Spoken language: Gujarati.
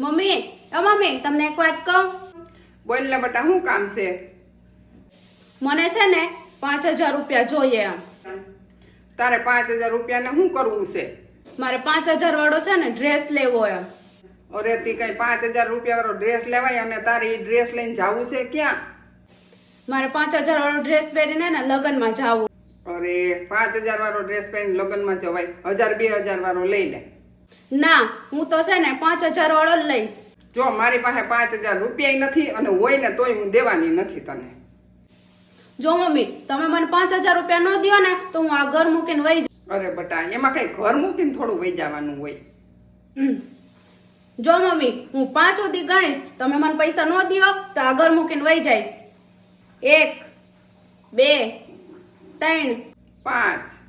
મમ્મી તમને એક વાત કહું? બોલ ને બેટા, શું કામ છે? મને છે ને 5000 રૂપિયા જોઈએ એમ. તારે 5000 રૂપિયાને શું કરવું છે? મારે 5000 વાળો છે ને ડ્રેસ લેવો એમ. અરે તી કઈ 5000 રૂપિયા વાળો ડ્રેસ લેવાય અને તારે એ ડ્રેસ લઈને જાવું છે ક્યાં? મારે 5000 વાળો ડ્રેસ પહેરીને ને લગ્નમાં જાવું. અરે 5000 વાળો ડ્રેસ પહેરીને લગ્નમાં જવાય? 1000-2000 વાળો લઈ લે. ના, હું તો છે ને 5000 વાળો જ લઈશ. જો મારી પાસે 5000 રૂપિયા નથી અને હોય ને તોય હું દેવાની નથી તને. જો મમ્મી, તમે મને 5000 રૂપિયા ન દો ને તો હું આ ઘર મૂકીને વહી જાઉં. અરે બટા, એમાં કઈ ઘર મૂકીને થોડું વહી જવાનું હોય. જો મમ્મી, હું 5 સુધી ગણીશ, તમે મને પૈસા ન દો તો આ ઘર મૂકીને વહી જઈશ. 1 2 3 5